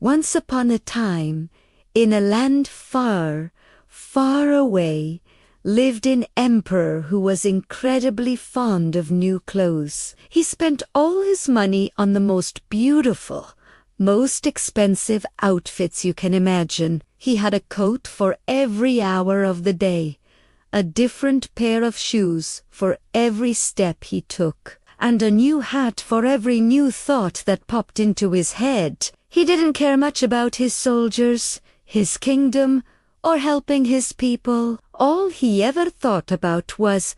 Once upon a time, in a land far, far away, lived an emperor who was incredibly fond of new clothes. He spent all his money on the most beautiful, most expensive outfits you can imagine. He had a coat for every hour of the day, a different pair of shoes for every step he took, and a new hat for every new thought that popped into his head. He didn't care much about his soldiers, his kingdom, or helping his people. All he ever thought about was,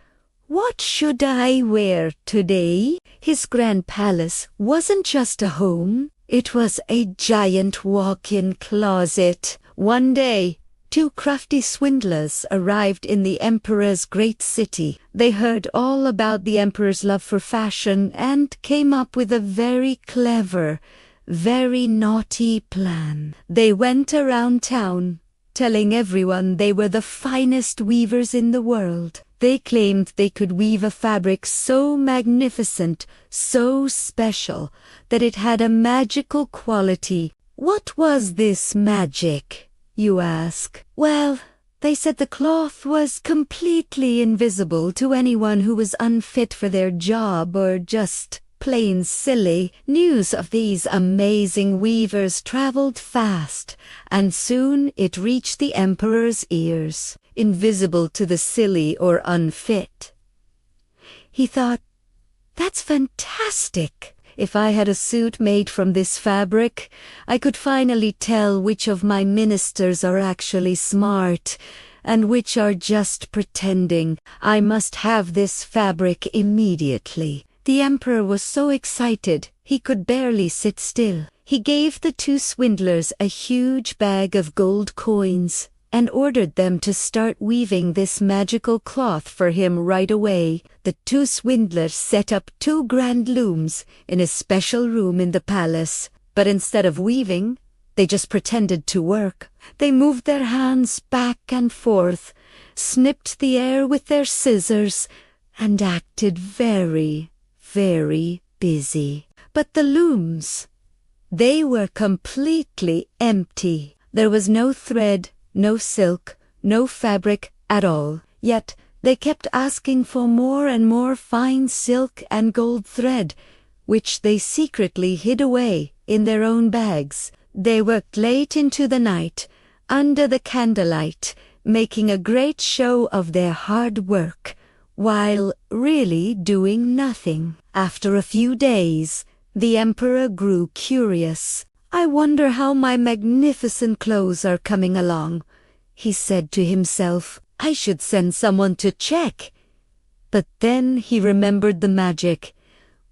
what should I wear today? His grand palace wasn't just a home, it was a giant walk-in closet. One day, two crafty swindlers arrived in the emperor's great city. They heard all about the emperor's love for fashion and came up with a very clever, very naughty plan. They went around town, telling everyone they were the finest weavers in the world. They claimed they could weave a fabric so magnificent, so special, that it had a magical quality. What was this magic, you ask? Well, they said the cloth was completely invisible to anyone who was unfit for their job or just plain silly. News of these amazing weavers traveled fast, and soon it reached the emperor's ears. Invisible to the silly or unfit. He thought, that's fantastic. If I had a suit made from this fabric, I could finally tell which of my ministers are actually smart and which are just pretending. I must have this fabric immediately. The emperor was so excited he could barely sit still. He gave the two swindlers a huge bag of gold coins and ordered them to start weaving this magical cloth for him right away. The two swindlers set up two grand looms in a special room in the palace, but instead of weaving, they just pretended to work. They moved their hands back and forth, snipped the air with their scissors, and acted very, very busy. But the looms, they were completely empty. There was no thread, no silk, no fabric at all. Yet they kept asking for more and more fine silk and gold thread, which they secretly hid away in their own bags. They worked late into the night, under the candlelight, making a great show of their hard work, while really doing nothing. After a few days, the emperor grew curious. I wonder how my magnificent clothes are coming along, he said to himself. I should send someone to check. But then he remembered the magic.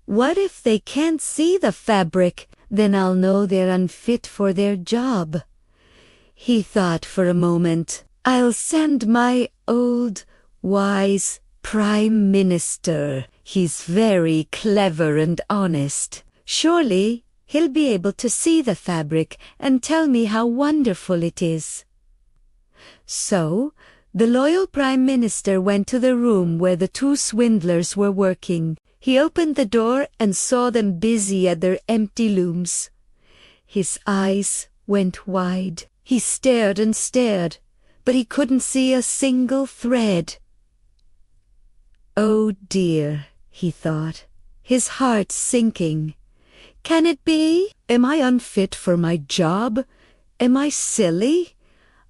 What if they can't see the fabric? Then I'll know they're unfit for their job. He thought for a moment. I'll send my old, wise prime minister. He's very clever and honest. Surely he'll be able to see the fabric and tell me how wonderful it is. So, the loyal prime minister went to the room where the two swindlers were working. He opened the door and saw them busy at their empty looms. His eyes went wide. He stared and stared, but he couldn't see a single thread. Oh dear, he thought, his heart sinking. Can it be? Am I unfit for my job? Am I silly?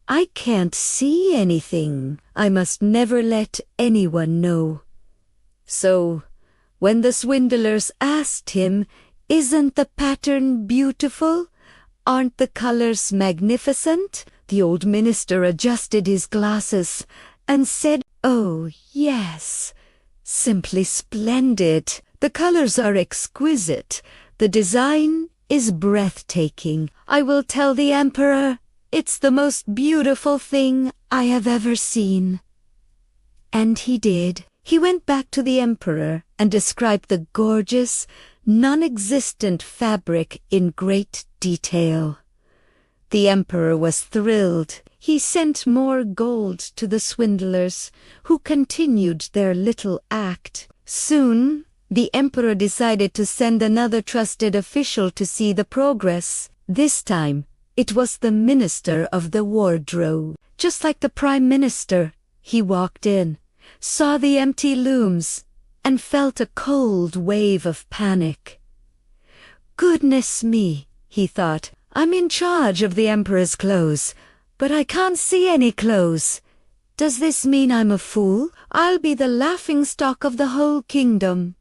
I can't see anything. I must never let anyone know. So, when the swindlers asked him, "Isn't the pattern beautiful? Aren't the colors magnificent?" the old minister adjusted his glasses and said, "Oh, yes, simply splendid. The colors are exquisite. The design is breathtaking. I will tell the emperor it's the most beautiful thing I have ever seen." And he did. He went back to the emperor and described the gorgeous, non-existent fabric in great detail. The emperor was thrilled. He sent more gold to the swindlers, who continued their little act. Soon, the emperor decided to send another trusted official to see the progress. This time, It was the minister of the wardrobe. Just like the prime minister, he walked in, saw the empty looms, and felt a cold wave of panic. Goodness me, he thought, I'm in charge of the emperor's clothes, but I can't see any clothes. Does this mean I'm a fool? I'll be the laughingstock of the whole kingdom.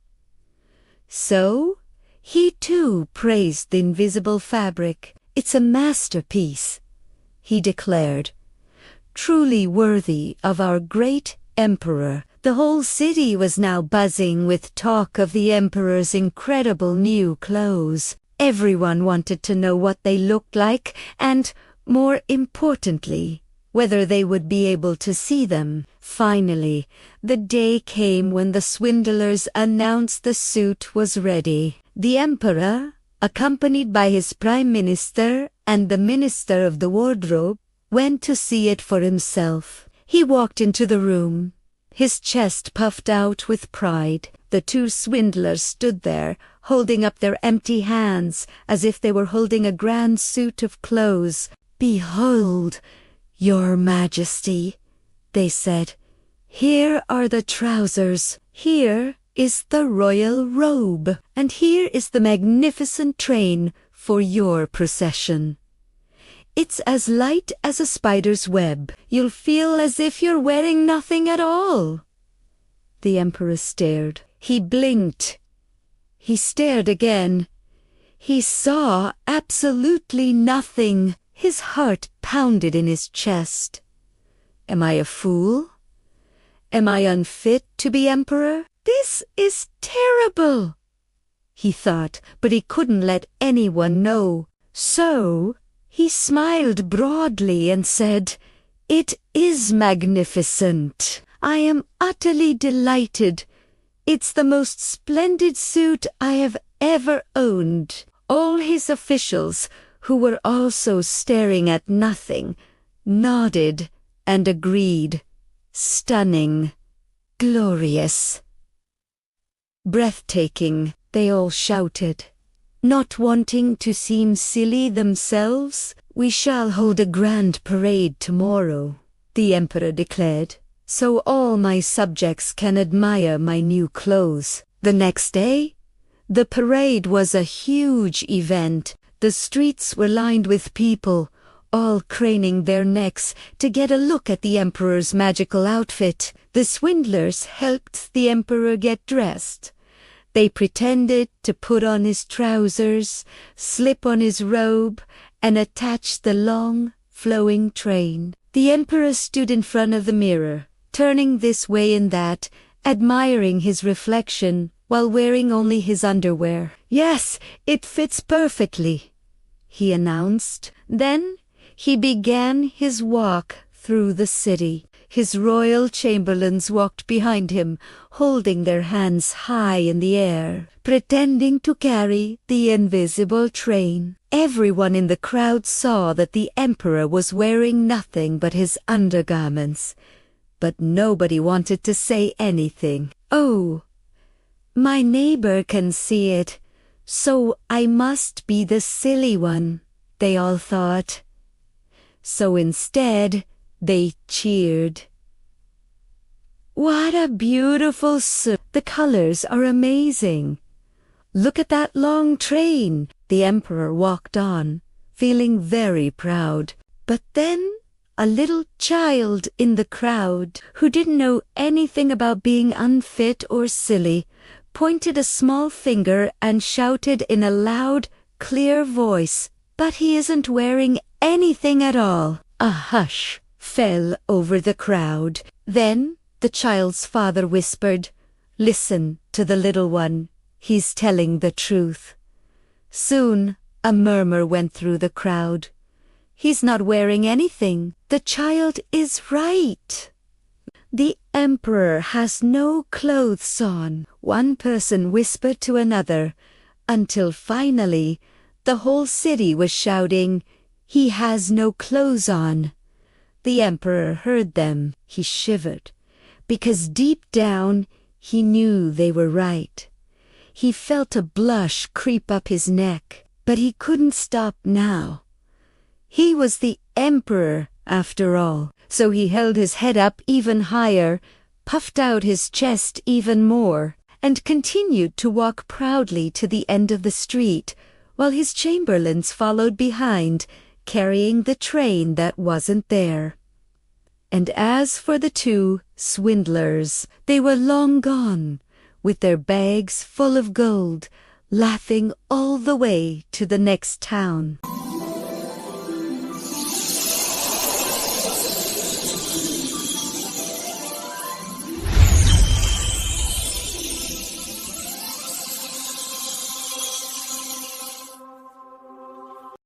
So, he too praised the invisible fabric. It's a masterpiece, he declared, truly worthy of our great emperor. The whole city was now buzzing with talk of the emperor's incredible new clothes. Everyone wanted to know what they looked like and, more importantly, whether they would be able to see them. Finally, the day came when the swindlers announced the suit was ready. The emperor, accompanied by his prime minister and the minister of the wardrobe, went to see it for himself. He walked into the room, his chest puffed out with pride. The two swindlers stood there, holding up their empty hands as if they were holding a grand suit of clothes. "Behold, your Majesty," they said. "Here are the trousers. Here is the royal robe. And here is the magnificent train for your procession. It's as light as a spider's web. You'll feel as if you're wearing nothing at all." The emperor stared. He blinked. He stared again. He saw absolutely nothing. His heart pounded in his chest. Am I a fool? Am I unfit to be emperor? This is terrible, he thought, but he couldn't let anyone know. So he smiled broadly and said, "It is magnificent. I am utterly delighted. It's the most splendid suit I have ever owned." All his officials, who were also staring at nothing, nodded and agreed. Stunning. Glorious. Breathtaking, they all shouted. Not wanting to seem silly themselves, "We shall hold a grand parade tomorrow," the emperor declared, "so all my subjects can admire my new clothes." The next day, the parade was a huge event. The streets were lined with people, all craning their necks to get a look at the emperor's magical outfit. The swindlers helped the emperor get dressed. They pretended to put on his trousers, slip on his robe, and attach the long, flowing train. The emperor stood in front of the mirror, turning this way and that, admiring his reflection while wearing only his underwear. "Yes, it fits perfectly," he announced. Then he began his walk through the city. His royal chamberlains walked behind him, holding their hands high in the air, pretending to carry the invisible train. Everyone in the crowd saw that the emperor was wearing nothing but his undergarments, but nobody wanted to say anything. "Oh, my neighbor can see it, so I must be the silly one," they all thought. So instead, they cheered. "What a beautiful suit! The colors are amazing. Look at that long train." The emperor walked on, feeling very proud. But then a little child in the crowd, who didn't know anything about being unfit or silly, pointed a small finger and shouted in a loud, clear voice, "But he isn't wearing anything at all." A hush fell over the crowd. Then the child's father whispered, "Listen to the little one. He's telling the truth." Soon a murmur went through the crowd. "He's not wearing anything. The child is right. The emperor has no clothes on." One person whispered to another, until finally the whole city was shouting, "He has no clothes on." The emperor heard them. He shivered, because deep down he knew they were right. He felt a blush creep up his neck, but he couldn't stop now. He was the emperor, after all. So he held his head up even higher, puffed out his chest even more, and continued to walk proudly to the end of the street, while his chamberlains followed behind, carrying the train that wasn't there. And as for the two swindlers, they were long gone, with their bags full of gold, laughing all the way to the next town.